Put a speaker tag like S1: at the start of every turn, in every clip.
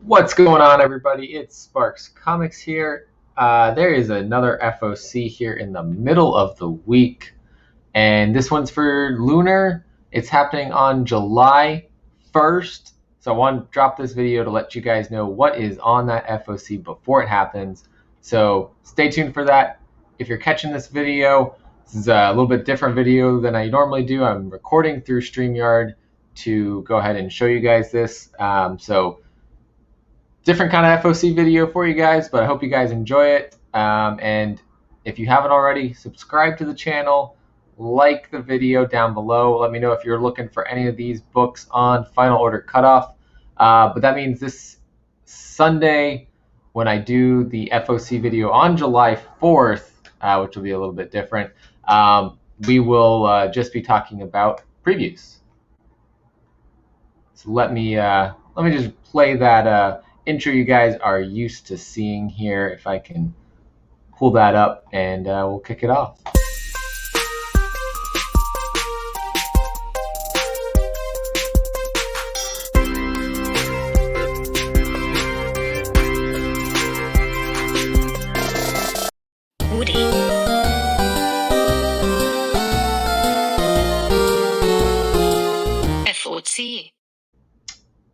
S1: What's going on, everybody? It's Sparks Comics here. There is another FOC here in the middle of the week, and this one's for Lunar. It's happening on July 1st, so I want to drop this video to let you guys know what is on that FOC before it happens. So stay tuned for that. If you're catching this video, this is a little bit different video than I normally do. I'm recording through StreamYard to go ahead and show you guys this. So different kind of FOC video for you guys, but I hope you guys enjoy it. And if you haven't already, subscribe to the channel, like the video down below. Let me know if you're looking for any of these books on Final Order Cutoff. But that means this Sunday, when I do the FOC video on July 4th, which will be a little bit different, we will just be talking about previews. So let me just play that intro you guys are used to seeing here, if I can pull that up, and we'll kick it off.
S2: FOC.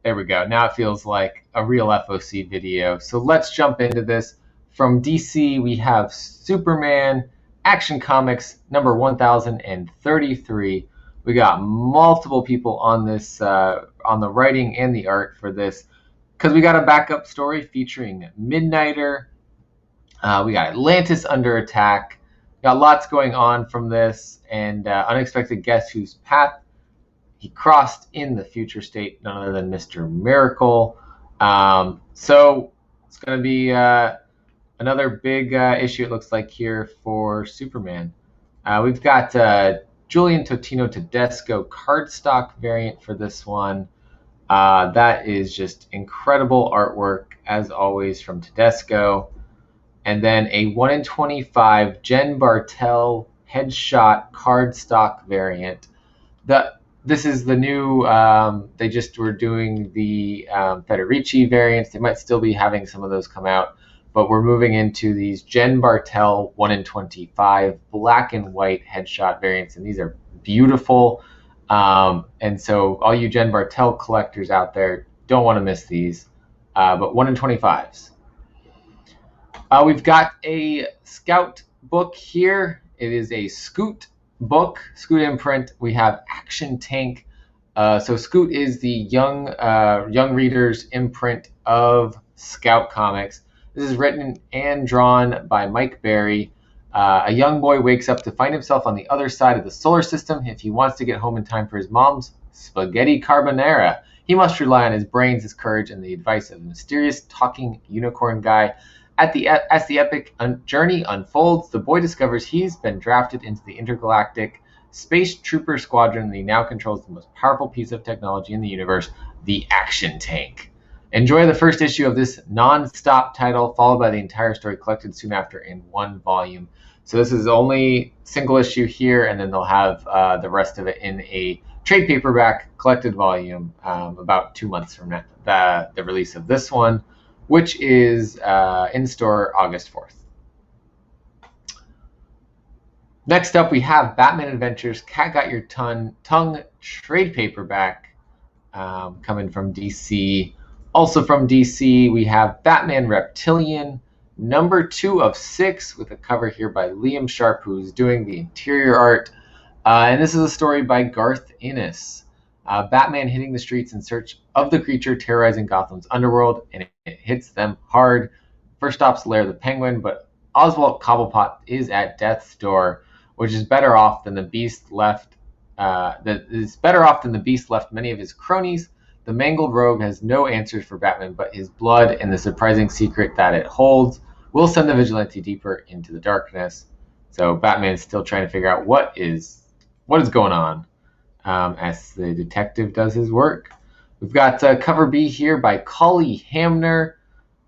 S1: There we go. Now it feels like a real FOC video. So let's jump into this. From DC, we have Superman Action Comics number 1033. We got multiple people on this, on the writing and the art for this, because we got a backup story featuring Midnighter. We got Atlantis under attack. Got lots going on from this, and unexpected guest whose path he crossed in the future state, none other than Mr. Miracle. So it's going to be another big issue, it looks like, here for Superman. We've got Julian Totino Tedesco cardstock variant for this one. That is just incredible artwork, as always, from Tedesco. And then a 1 in 25 Jen Bartel headshot cardstock variant. This is the new, they just were doing the Federici variants. They might still be having some of those come out, but we're moving into these Jen Bartel 1 in 25 black and white headshot variants, and these are beautiful. And so all you Jen Bartel collectors out there don't want to miss these, but 1 in 25s. We've got a Scout book here. It is a Scoot book, Scoot imprint. We have Action Tank. So Scoot is the young readers imprint of Scout Comics. This is written and drawn by Mike Berry. A young boy wakes up to find himself on the other side of the solar system. If he wants to get home in time for his mom's spaghetti carbonara, he must rely on his brains, his courage, and the advice of a mysterious talking unicorn guy. As the epic journey unfolds, the boy discovers he's been drafted into the intergalactic space trooper squadron, and he now controls the most powerful piece of technology in the universe, the Action Tank. Enjoy the first issue of this non-stop title, followed by the entire story collected soon after in one volume. So this is only single issue here, and then they'll have the rest of it in a trade paperback collected volume about 2 months from now, the release of this one, which is in store August 4th. Next up, we have Batman Adventures Cat Got Your Tongue trade paperback coming from DC. Also from DC, we have Batman Reptilian, number 2 of 6, with a cover here by Liam Sharp, who's doing the interior art. And this is a story by Garth Ennis. Batman hitting the streets in search of the creature terrorizing Gotham's underworld, and it hits them hard. First stop's Lair the Penguin, but Oswald Cobblepot is at death's door, which is better off than the beast left. Many of his cronies. The mangled rogue has no answers for Batman, but his blood and the surprising secret that it holds will send the vigilante deeper into the darkness. So Batman is still trying to figure out what is going on. As the detective does his work. We've got cover B here by Collie Hamner.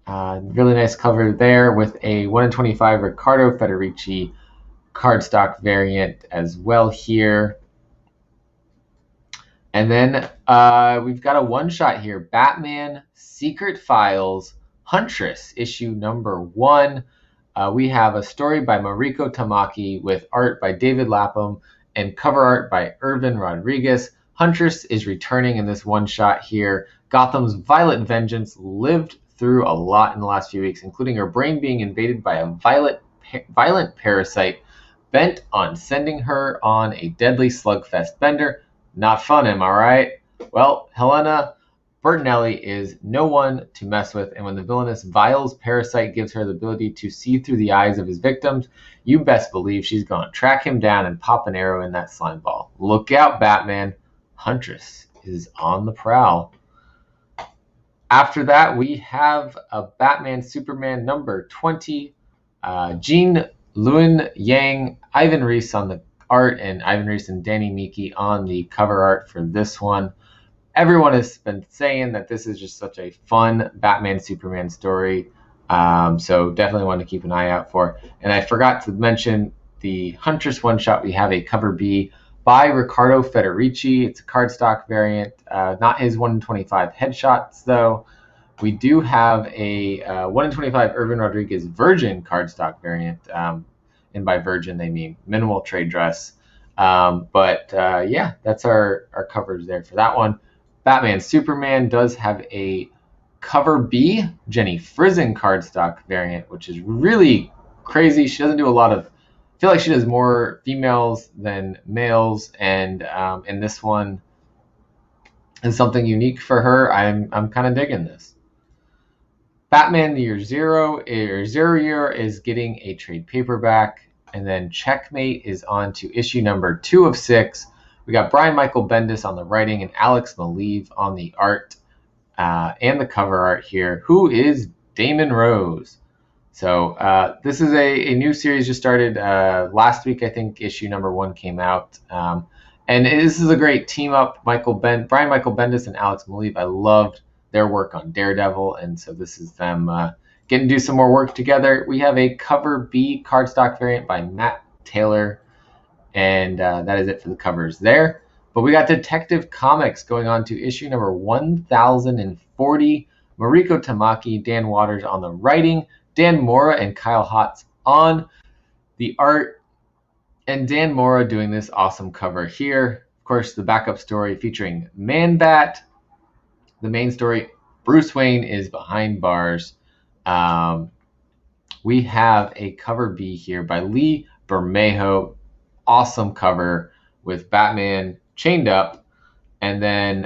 S1: Really nice cover there with a 1 in 25 Riccardo Federici cardstock variant as well here. And then we've got a one-shot here, Batman Secret Files Huntress, issue number 1. We have a story by Mariko Tamaki with art by David Lapham and cover art by Irvin Rodriguez. Huntress is returning in this one-shot here. Gotham's violent vengeance lived through a lot in the last few weeks, including her brain being invaded by a violent parasite bent on sending her on a deadly slugfest bender. Not fun, am I right? Well, Helena Bertinelli is no one to mess with, and when the villainous Vile's parasite gives her the ability to see through the eyes of his victims, you best believe she's going to track him down and pop an arrow in that slime ball. Look out, Batman. Huntress is on the prowl. After that, we have a Batman Superman number 20. Jean Luen Yang, Ivan Reis on the art, and Ivan Reis and Danny Miki on the cover art for this one. Everyone has been saying that this is just such a fun Batman Superman story, so definitely want to keep an eye out for. And I forgot to mention the Huntress one shot. We have a cover B by Riccardo Federici. It's a cardstock variant, not his 1 in 25 headshots though. We do have a 1 in 25 Irvin Rodriguez Virgin cardstock variant, and by Virgin they mean minimal trade dress. Yeah, that's our covers there for that one. Batman Superman does have a cover B, Jenny Frison cardstock variant, which is really crazy. She doesn't do a lot of, I feel like she does more females than males, and this one is something unique for her. I'm kind of digging this. Batman Year Zero Year is getting a trade paperback, and then Checkmate is on to issue number 2 of 6. We got Brian Michael Bendis on the writing and Alex Maleev on the art and the cover art here. Who is Damon Rose? So this is a new series just started last week. I think issue number 1 came out. And this is a great team up. Brian Michael Bendis and Alex Maleev. I loved their work on Daredevil, and so this is them getting to do some more work together. We have a cover B cardstock variant by Matt Taylor, and that is it for the covers there. But we got Detective Comics going on to issue number 1040. Mariko Tamaki, Dan Waters on the writing, Dan Mora and Kyle Hotz on the art, and Dan Mora doing this awesome cover here. Of course, the backup story featuring Man-Bat. The main story, Bruce Wayne is behind bars. We have a cover B here by Lee Bermejo. Awesome cover with Batman chained up, and then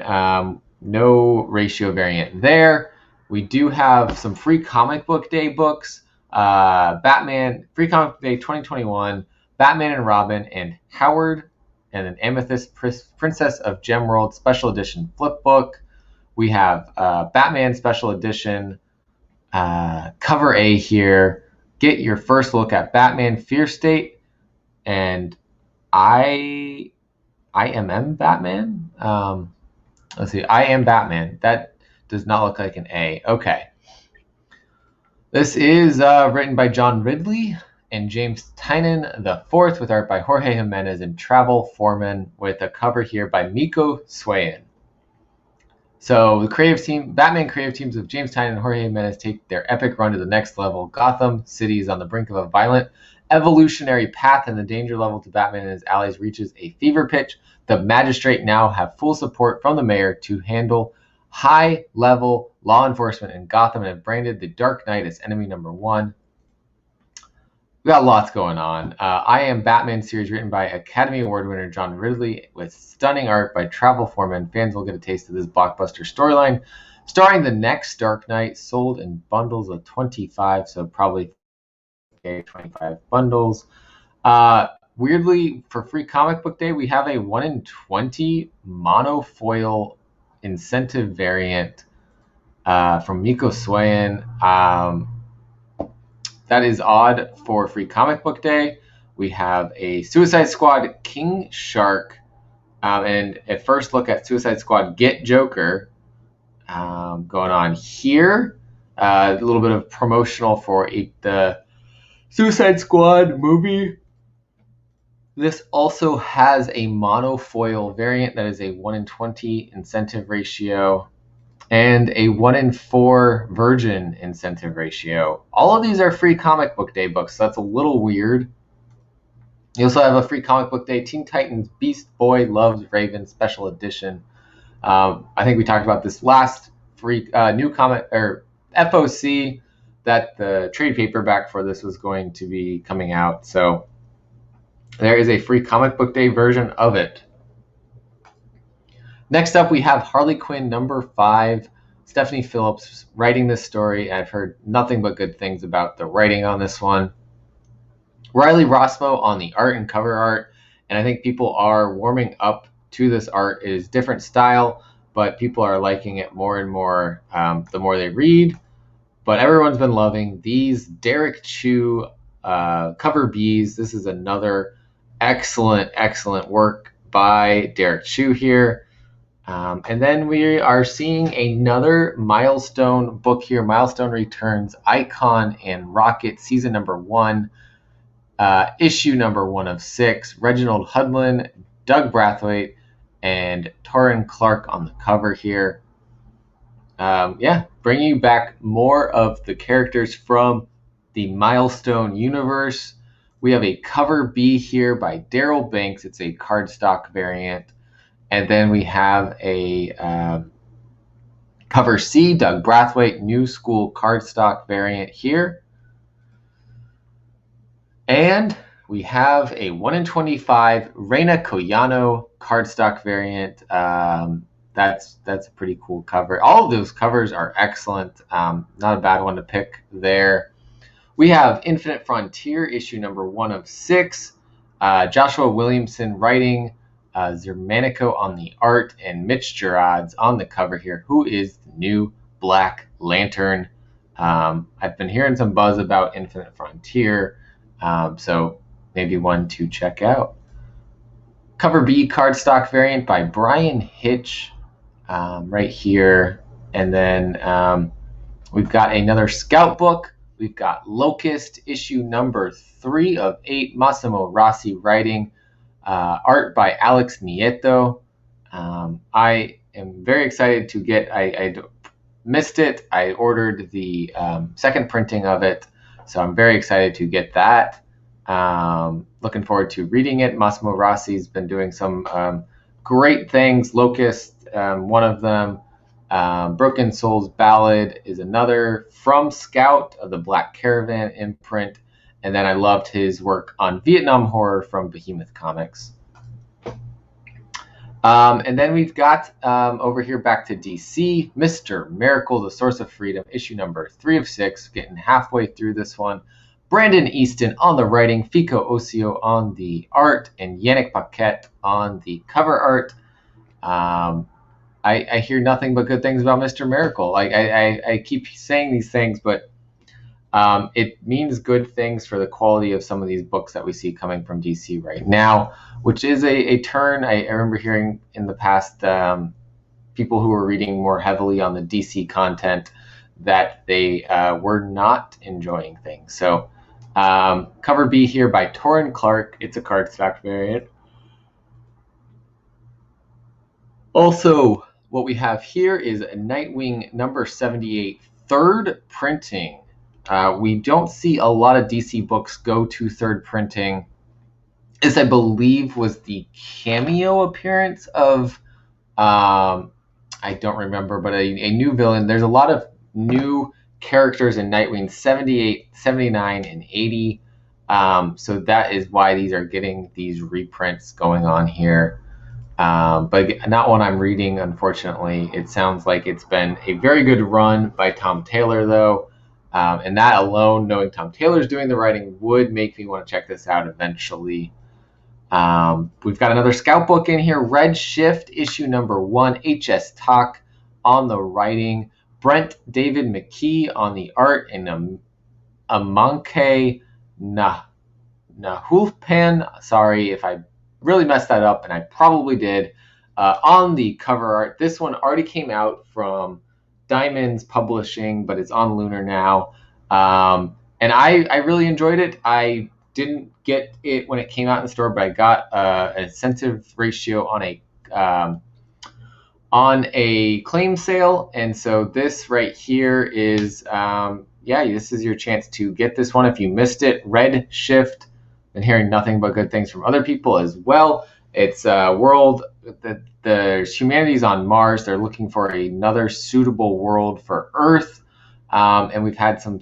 S1: no ratio variant there. We do have some free comic book day books. Batman Free Comic Book Day 2021, Batman and Robin and Howard, and an Amethyst Princess of Gemworld special edition flip book. We have Batman Special Edition, cover A here. Get your first look at Batman Fear State and I Am Batman. Let's see, I Am Batman. That does not look like an A. Okay. This is written by John Ridley and James Tynan IV with art by Jorge Jimenez and Travel Foreman with a cover here by Miko Swayan. So the Batman creative teams of James Tynan and Jorge Jimenez take their epic run to the next level. Gotham City is on the brink of a violent evolutionary path, and the danger level to Batman and his allies reaches a fever pitch. The Magistrate now have full support from the mayor to handle high-level law enforcement in Gotham and have branded the Dark Knight as enemy number 1. We got lots going on. I Am Batman series written by Academy Award winner John Ridley with stunning art by Travel Foreman. Fans will get a taste of this blockbuster storyline, starring the next Dark Knight, sold in bundles of 25, so probably 25 bundles. Weirdly, for Free Comic Book Day, we have a 1 in 20 monofoil incentive variant from Miko Swayan. That is odd for Free Comic Book Day. We have a Suicide Squad King Shark, and a first look at Suicide Squad Get Joker going on here. A little bit of promotional for the Suicide Squad movie. This also has a monofoil variant that is a 1 in 20 incentive ratio and a 1 in 4 virgin incentive ratio. All of these are free comic book day books, so that's a little weird. You also have a free comic book day Teen Titans Beast Boy Loves Raven special edition. I think we talked about this last free new comic or FOC that the trade paperback for this was going to be coming out. So there is a free comic book day version of it. Next up, we have Harley Quinn number 5. Stephanie Phillips writing this story. I've heard nothing but good things about the writing on this one. Riley Rossmo on the art and cover art, and I think people are warming up to this art. It is different style, but people are liking it more and more the more they read. But everyone's been loving these Derek Chu cover Bs. This is another excellent work by Derek Chu here. And then we are seeing another Milestone book here. Milestone returns Icon and Rocket season number 1. Issue number 1 of 6, Reginald Hudlin, Doug Brathwaite, and Torrin Clark on the cover here. Bringing you back more of the characters from the Milestone universe. We have a cover B here by Daryl Banks. It's a cardstock variant. And then we have a cover C, Doug Brathwaite, New School cardstock variant here. And we have a 1 in 25 Reina Collano cardstock variant. That's a pretty cool cover. All of those covers are excellent. Not a bad one to pick there. We have Infinite Frontier, issue number 1 of 6. Joshua Williamson writing, Zermanico on the art, and Mitch Gerads on the cover here, who is the new Black Lantern. I've been hearing some buzz about Infinite Frontier. So maybe one to check out. Cover B cardstock variant by Brian Hitch right here. And then we've got another Scout book. We've got Locust, issue number 3 of 8, Massimo Rossi writing, art by Alex Nieto. I am very excited to get, I missed it. I ordered the second printing of it. So I'm very excited to get that. Looking forward to reading it. Massimo Rossi's been doing some great things. Locust, one of them. Broken Souls Ballad is another from Scout of the Black Caravan imprint. And then I loved his work on Vietnam Horror from Behemoth Comics. And then we've got over here back to DC, Mr. Miracle, The Source of Freedom, issue number 3 of 6, getting halfway through this one. Brandon Easton on the writing, Fico Ossio on the art, and Yannick Paquette on the cover art. I hear nothing but good things about Mr. Miracle. Like I keep saying these things, but it means good things for the quality of some of these books that we see coming from DC right now, which is a turn. I remember hearing in the past people who were reading more heavily on the DC content that they were not enjoying things. So cover B here by Torrin Clark. It's a cardstock variant. Also, what we have here is a Nightwing number 78 third printing. We don't see a lot of DC books go to third printing. This, I believe, was the cameo appearance of, I don't remember, but a new villain. There's a lot of new characters in Nightwing 78, 79, and 80. So that is why these are getting these reprints going on here. But not one I'm reading, unfortunately. It sounds like it's been a very good run by Tom Taylor, though. And that alone, knowing Tom Taylor's doing the writing, would make me want to check this out eventually. We've got another Scout book in here, Red Shift, issue number 1, HS Talk on the writing, Brent David McKee on the art, and Amanke Nahulpan, sorry if I really messed that up, and I probably did, on the cover art. This one already came out from Diamond's Publishing, but it's on Lunar now. And I really enjoyed it. I didn't get it when it came out in the store, but I got an incentive ratio on a claim sale. And so this right here is, this is your chance to get this one if you missed it. Red Shift. Been hearing nothing but good things from other people as well. It's a world that the humanity's on Mars. They're looking for another suitable world for Earth. And we've had some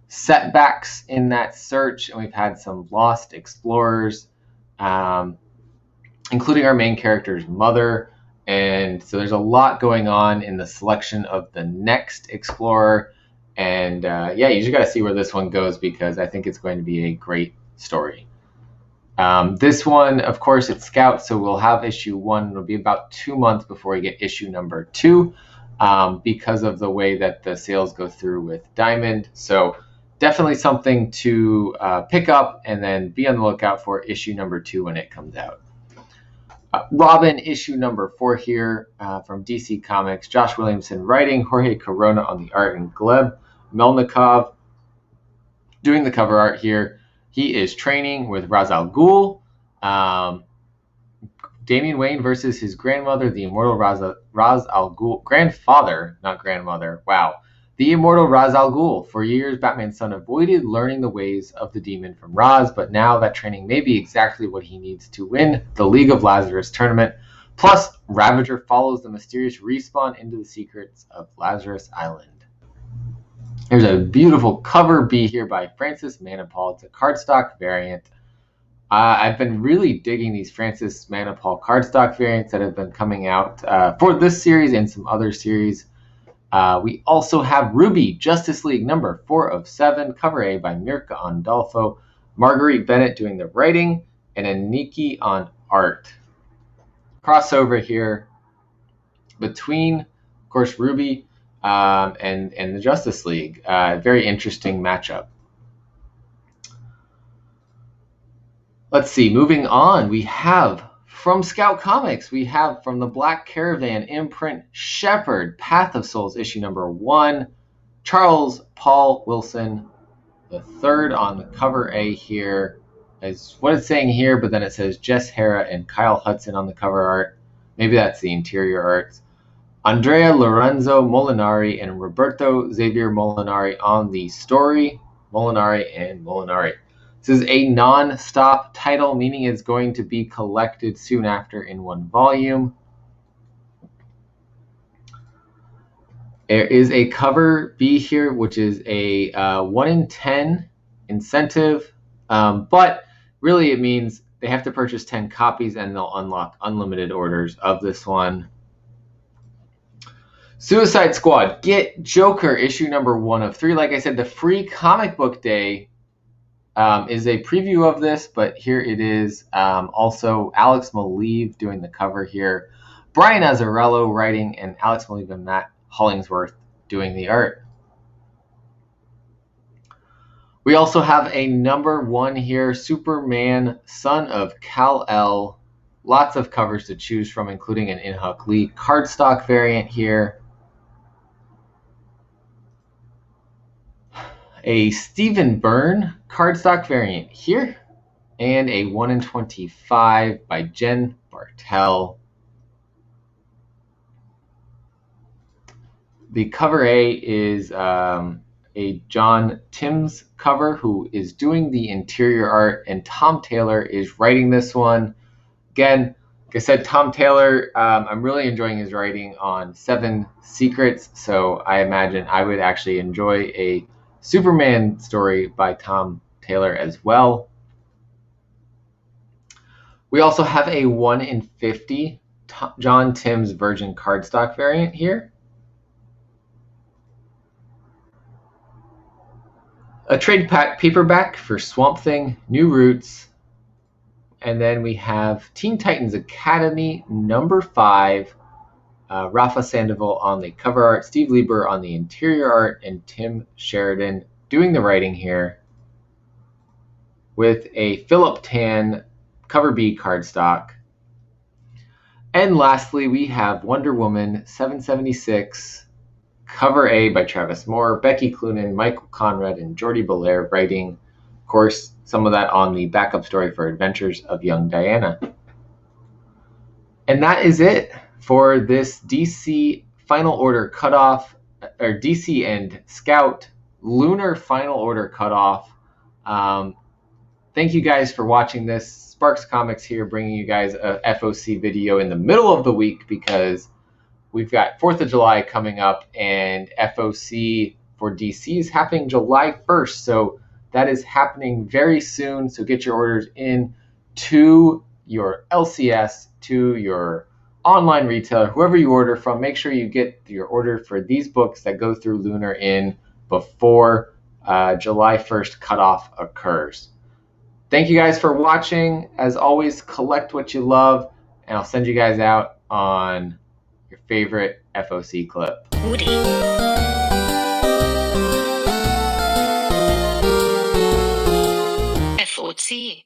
S1: setbacks in that search, and we've had some lost explorers, including our main character's mother. And so there's a lot going on in the selection of the next explorer. And you just got to see where this one goes, because I think it's going to be a great story. This one, of course, it's Scout, so we'll have issue 1. It'll be about 2 months before we get issue number 2, because of the way that the sales go through with Diamond. So definitely something to pick up, and then be on the lookout for issue number 2 when it comes out. Robin, issue number 4 here from DC Comics. Josh Williamson writing, Jorge Corona on the art, and Gleb Melnikov doing the cover art here. He is training with Ra's al Ghul. Damian Wayne versus his grandmother, the immortal Ra's al Ghul. Grandfather, not grandmother. Wow. The immortal Ra's al Ghul. For years, Batman's son avoided learning the ways of the demon from Ra's, but now that training may be exactly what he needs to win the League of Lazarus tournament. Plus, Ravager follows the mysterious Respawn into the secrets of Lazarus Island. There's a beautiful cover B here by Francis Manapul. It's a cardstock variant. I've been really digging these Francis Manapul cardstock variants that have been coming out for this series and some other series. We also have Ruby, Justice League number 4 of 7, cover A by Mirka Andolfo, Marguerite Bennett doing the writing, and Aniki on art. Crossover here between, of course, Ruby and the Justice League. Very interesting matchup. Let's see, moving on, we have from Scout Comics, we have from the Black Caravan imprint, Shepherd, Path of Souls, issue number 1. Charles Paul Wilson, the third on the cover A here, is what it's saying here, but then it says Jess Hara and Kyle Hudson on the cover art. Maybe that's the interior art. Andrea Lorenzo Molinari and Roberto Xavier Molinari on the story. Molinari. This is a non-stop title, meaning it's going to be collected soon after in one volume. There is a cover B here, which is a 1 in 10 incentive, but really it means they have to purchase 10 copies and they'll unlock unlimited orders of this one. Suicide Squad, Get Joker, issue number 1 of 3. Like I said, the free comic book day is a preview of this, but here it is. Also, Alex Maleev doing the cover here. Brian Azzarello writing, and Alex Maleev and Matt Hollingsworth doing the art. We also have a number 1 here, Superman, Son of Kal-El. Lots of covers to choose from, including an In-Huck Lee cardstock variant here. A Stephen Byrne cardstock variant here, and a 1 in 25 by Jen Bartel. The cover A is a John Timms cover, who is doing the interior art, and Tom Taylor is writing this one. Again, like I said, Tom Taylor, I'm really enjoying his writing on 7 Secrets, so I imagine I would actually enjoy a Superman story by Tom Taylor as well. We also have a 1 in 50 John Timms Virgin cardstock variant here. A trade paperback for Swamp Thing, New Roots. And then we have Teen Titans Academy number 5. Rafa Sandoval on the cover art, Steve Lieber on the interior art, and Tim Sheridan doing the writing here with a Philip Tan cover B cardstock. And lastly, we have Wonder Woman 776, cover A by Travis Moore, Becky Cloonan, Michael Conrad, and Jordi Belair writing. Of course, some of that on the backup story for Adventures of Young Diana. And that is it for this DC Final Order Cutoff, or DC and Scout Lunar Final Order Cutoff. Thank you guys for watching this. Sparks Comics here, bringing you guys a FOC video in the middle of the week because we've got 4th of July coming up, and FOC for DC is happening July 1st. So that is happening very soon. So get your orders in to your LCS, to your online retailer, whoever you order from. Make sure you get your order for these books that go through Lunar in before July 1st cutoff occurs. Thank you guys for watching. As always, collect what you love, and I'll send you guys out on your favorite FOC clip.
S2: Woody. FOC.